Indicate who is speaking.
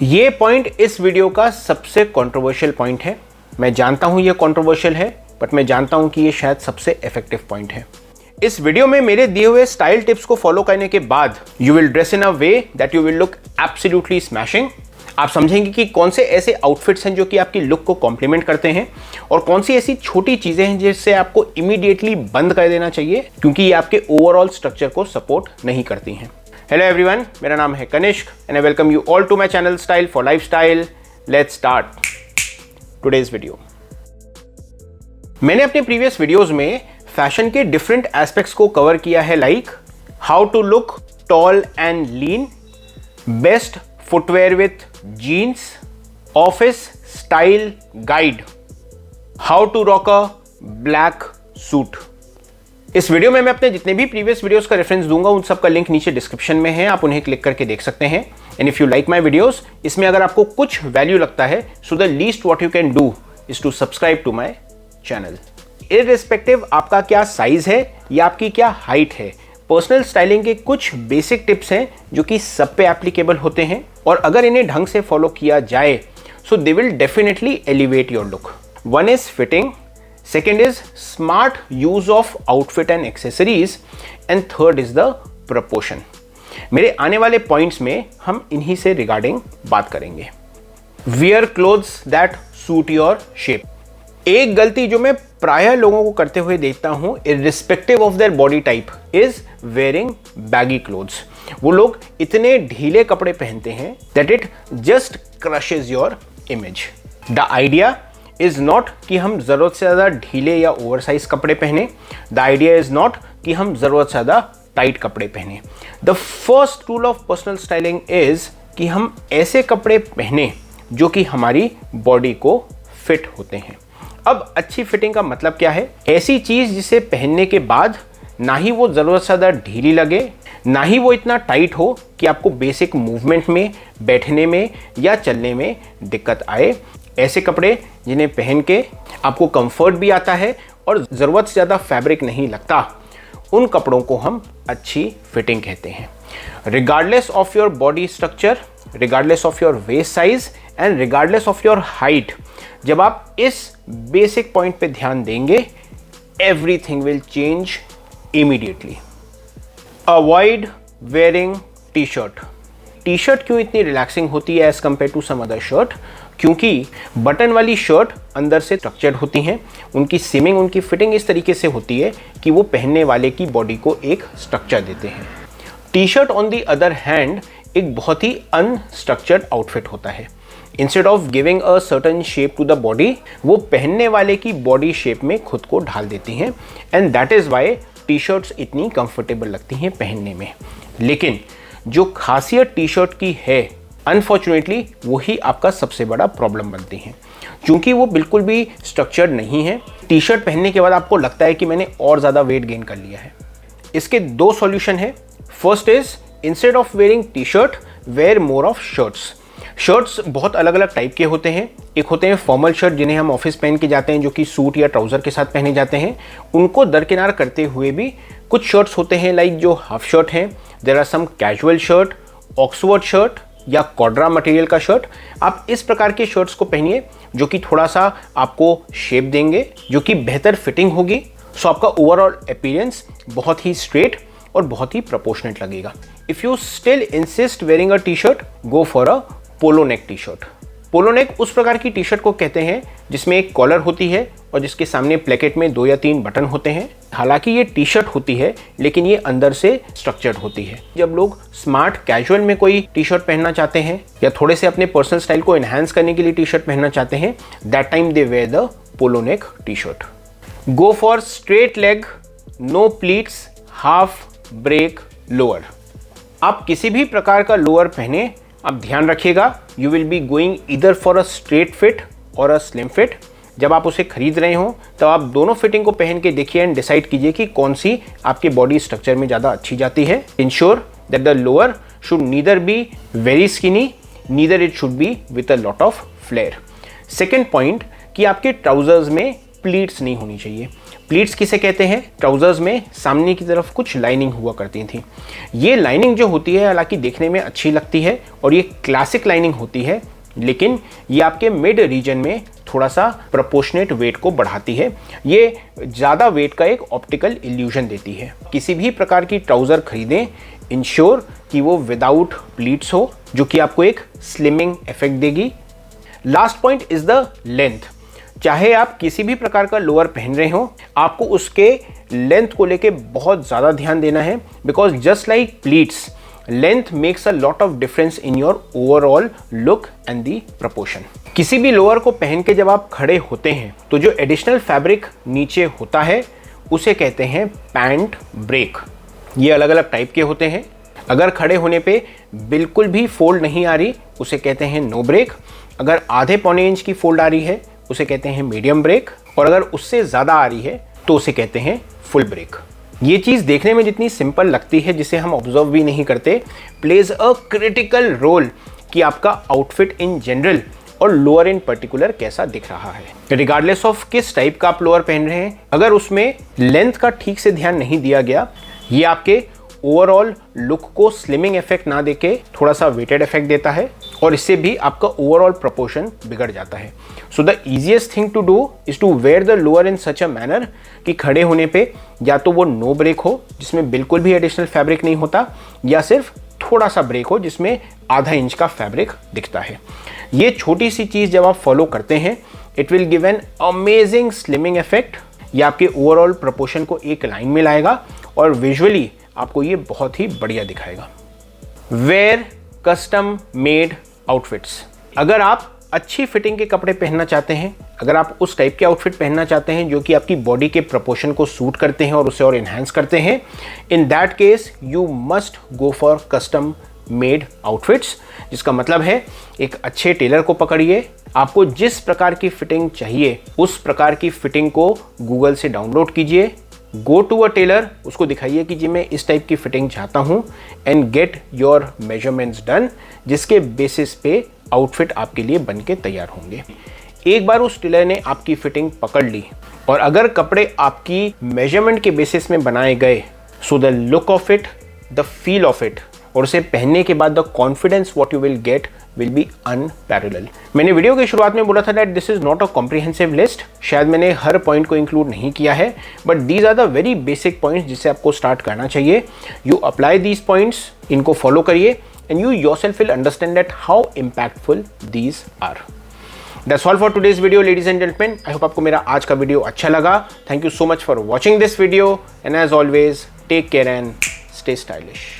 Speaker 1: ये पॉइंट इस वीडियो का सबसे कंट्रोवर्शियल पॉइंट है। मैं जानता हूं ये कंट्रोवर्शियल है, बट मैं जानता हूं कि ये शायद सबसे इफेक्टिव पॉइंट है। इस वीडियो में मेरे दिए हुए स्टाइल टिप्स को फॉलो करने के बाद you will dress in a way that you will look absolutely smashing. आप समझेंगे कि कौन से ऐसे आउटफिट्स हैं जो कि आपकी लुक को कॉम्प्लीमेंट करते हैं और कौन सी ऐसी छोटी चीजें हैं जिससे आपको इमीडिएटली बंद कर देना चाहिए क्योंकि ये आपके ओवरऑल स्ट्रक्चर को सपोर्ट नहीं करती हैं। हेलो एवरीवन, मेरा नाम है Kanishk and I welcome you all to my channel style for lifestyle. Let's start today's video. मैंने अपने प्रीवियस वीडियोस में फैशन के डिफरेंट एस्पेक्ट्स को कवर किया है, like how to look tall and lean, best footwear with jeans, office style guide, how to rock a black suit. इस video में मैं अपने जितने भी प्रीवियस वीडियोस का रेफरेंस दूंगा उन सब का लिंक नीचे डिस्क्रिप्शन में है, आप उन्हें क्लिक करके देख सकते हैं। And if you like my videos, इसमें अगर आपको कुछ वैल्यू लगता है, so the least what you can do is to subscribe to my channel. Irrespective आपका क्या साइज है या आपकी क्या हाइट है, पर्सनल स्टाइलिंग के कुछ बेसिक टिप्स हैं जो कि सब पे एप्लीकेबल होते हैं और अगर इन्हें ढंग से फॉलो किया जाए so they will definitely elevate your look. One is fitting, second is smart use of outfit and accessories and third is the proportion। मेरे आने वाले पॉइंट्स में हम इन्हीं से रिगार्डिंग बात करेंगे। Wear clothes that suit your shape। एक गलती जो मैं प्रायः लोगों को करते हुए देखता हूं irrespective of their body type is wearing baggy clothes। वो लोग इतने ढीले कपड़े पहनते हैं that it just crushes your image। The idea is not कि हम जरूरत से ज्यादा ढीले या ओवरसाइज कपड़े पहने। द आइडिया इज नॉट कि हम जरूरत से ज्यादा टाइट कपड़े पहने। The first rule of personal styling is कि हम ऐसे कपड़े पहने जो कि हमारी बॉडी को फिट होते हैं। अब अच्छी फिटिंग का मतलब क्या है? ऐसी चीज जिसे पहनने के बाद ना ही वो जरूरत से ज्यादा ढीली लगे, ना ही वो इतना टाइट हो कि आपको बेसिक मूवमेंट में, बैठने में या चलने में दिक्कत आए। ऐसे कपड़े जिन्हें पहन के आपको कंफर्ट भी आता है और ज़रूरत से ज़्यादा फैब्रिक नहीं लगता, उन कपड़ों को हम अच्छी फिटिंग कहते हैं। Regardless of your body structure, regardless of your waist size and regardless of your height, जब आप इस बेसिक पॉइंट पे ध्यान देंगे, everything will change immediately. Avoid wearing T shirt. T shirt क्यों इतनी रिलैक्सिंग होती है as compare to some other shirt? क्योंकि बटन वाली शर्ट अंदर से स्ट्रक्चर्ड होती हैं, उनकी सिमिंग, उनकी फिटिंग इस तरीके से होती है कि वो पहनने वाले की बॉडी को एक स्ट्रक्चर देते हैं। T shirt on the other hand एक बहुत ही अनस्ट्रक्चर्ड आउटफिट होता है। Instead of giving a certain shape to the body, वो पहनने वाले की बॉडी शेप में खुद को ढाल देती हैं and that is why T shirts इतनी कंफर्टेबल लगती हैं पहनने में। लेकिन जो खासियत टी शर्ट की है, अनफॉर्चुनेटली वही आपका सबसे बड़ा प्रॉब्लम बनती है, क्योंकि वो बिल्कुल भी स्ट्रक्चर्ड नहीं है। टी शर्ट पहनने के बाद आपको लगता है कि मैंने और ज़्यादा वेट गेन कर लिया है। इसके दो सॉल्यूशन है। First is instead of wearing T shirt, wear more of shirts. Shirts बहुत अलग अलग टाइप के होते हैं। एक होते हैं फॉर्मल शर्ट जिन्हें हम ऑफिस पहन के जाते हैं, जो कि सूट या ट्राउज़र के साथ पहने जाते हैं। उनको दरकिनार करते हुए भी कुछ शर्ट्स होते हैं लाइक जो हाफ शर्ट हैं। There are some casual shirt, Oxford shirt या कॉड्रा मटेरियल का शर्ट। आप इस प्रकार के शर्ट्स को पहनिए जो कि थोड़ा सा आपको शेप देंगे, जो कि बेहतर फिटिंग होगी, सो आपका ओवरऑल अपीयरेंस बहुत ही स्ट्रेट और बहुत ही प्रोपोर्शनेट लगेगा। If you still insist wearing a T shirt, go for a polo neck T shirt. Polo neck उस प्रकार की टी शर्ट को कहते हैं जिसमें एक कॉलर होती है और जिसके सामने प्लेकेट में 2 या 3 बटन होते हैं। हालांकि ये टी शर्ट होती है लेकिन ये अंदर से स्ट्रक्चर्ड होती है। जब लोग स्मार्ट कैजुअल में कोई टी शर्ट पहनना चाहते हैं या थोड़े से अपने पर्सनल स्टाइल को एनहांस करने के लिए टी शर्ट पहनना चाहते हैं, that time they wear the polo neck T shirt. Go for straight leg, no pleats, half break lower. आप किसी भी प्रकार का लोअर पहने, आप ध्यान रखिएगा, you will be going either for a straight fit और अ स्लिम फिट। जब आप उसे खरीद रहे हो तब आप दोनों फिटिंग को पहन के देखिए एंड डिसाइड कीजिए कि कौन सी आपके बॉडी स्ट्रक्चर में ज़्यादा अच्छी जाती है। Ensure that the lower should neither be very skinny, neither it should be with a lot of flare. Second point कि आपके ट्राउजर्स में प्लीट्स नहीं होनी चाहिए। प्लीट्स किसे कहते हैं? ट्राउजर्स में सामने की तरफ कुछ लाइनिंग हुआ करती थी। ये लाइनिंग जो होती है हालांकि देखने में अच्छी लगती है और ये क्लासिक लाइनिंग होती है, लेकिन ये आपके मिड रीजन में थोड़ा सा प्रोपोर्शनेट वेट को बढ़ाती है। ये ज़्यादा वेट का एक ऑप्टिकल इल्यूजन देती है। किसी भी प्रकार की ट्राउज़र खरीदें, इंश्योर कि वो विदाउट प्लीट्स हो, जो कि आपको एक स्लिमिंग इफेक्ट देगी। Last point is the length. चाहे आप किसी भी प्रकार का लोअर पहन रहे हो, आपको उसके लेंथ को लेके बहुत ज़्यादा ध्यान देना है, because just like pleats, length makes a lot of difference in your overall look and the proportion. किसी भी लोअर को पहन के जब आप खड़े होते हैं तो जो एडिशनल फैब्रिक नीचे होता है उसे कहते हैं पैंट ब्रेक। ये अलग अलग टाइप के होते हैं। अगर खड़े होने पे बिल्कुल भी फोल्ड नहीं आ रही उसे कहते हैं नो ब्रेक। अगर आधे पौने इंच की फोल्ड आ रही है उसे कहते हैं मीडियम ब्रेक, और अगर उससे ज़्यादा आ रही है तो उसे कहते हैं फुल ब्रेक। ये चीज़ देखने में जितनी सिंपल लगती है, जिसे हम ऑब्जर्व भी नहीं करते, प्लेज अ क्रिटिकल रोल कि आपका आउटफिट इन जनरल और लोअर इन पर्टिकुलर कैसा दिख रहा है। रिगार्डलेस ऑफ किस टाइप का आप लोअर पहन रहे हैं, अगर उसमें लेंथ का ठीक से ध्यान नहीं दिया गया, ये आपके ओवरऑल लुक को स्लिमिंग इफेक्ट ना देके थोड़ा सा वेटेड इफेक्ट देता है, और इससे भी आपका ओवरऑल प्रोपोर्शन बिगड़ जाता है। So the easiest thing to do is to wear the lower in such a manner कि खड़े होने पे या तो वो नो ब्रेक हो जिसमें बिल्कुल भी एडिशनल फैब्रिक नहीं होता, या सिर्फ थोड़ा सा ब्रेक हो जिसमें आधा इंच का फैब्रिक दिखता है। ये छोटी सी चीज़ जब आप फॉलो करते हैं, it will give an amazing slimming effect. ये आपके ओवरऑल प्रोपोर्शन को एक लाइन में लाएगा और विजुअली आपको ये बहुत ही बढ़िया दिखाएगा। Wear custom made outfits. अगर आप अच्छी फिटिंग के कपड़े पहनना चाहते हैं, अगर आप उस टाइप के आउटफिट पहनना चाहते हैं जो कि आपकी बॉडी के प्रोपोर्शन को सूट करते हैं और उसे और इन्हांस करते हैं, in that case you must go for custom made outfits. जिसका मतलब है एक अच्छे टेलर को पकड़िए, आपको जिस प्रकार की फिटिंग चाहिए उस प्रकार की फिटिंग को गूगल से डाउनलोड कीजिए, गो टू अ टेलर, उसको दिखाइए कि जी मैं इस टाइप की फिटिंग चाहता हूँ, and get your measurements done, जिसके बेसिस पे आउटफिट आपके लिए बन के तैयार होंगे। एक बार उस टेलर ने आपकी फिटिंग पकड़ ली और अगर कपड़े आपकी मेजरमेंट के बेसिस में बनाए गए, so the look of it, the feel of it, और उसे पहनने के बाद the confidence what you will get will be unparalleled. मैंने वीडियो के शुरुआत में बोला था that this is not a comprehensive list. शायद मैंने हर पॉइंट को इंक्लूड नहीं किया है, but these are the very basic points जिससे आपको स्टार्ट करना चाहिए। यू अप्लाई दीज पॉइंट्स, इनको फॉलो करिए, and you yourself will understand that how impactful these are. That's all for today's video, ladies and gentlemen. I hope आपको मेरा आज का वीडियो अच्छा लगा. Thank you so much for watching this video, and as always, take care and stay stylish.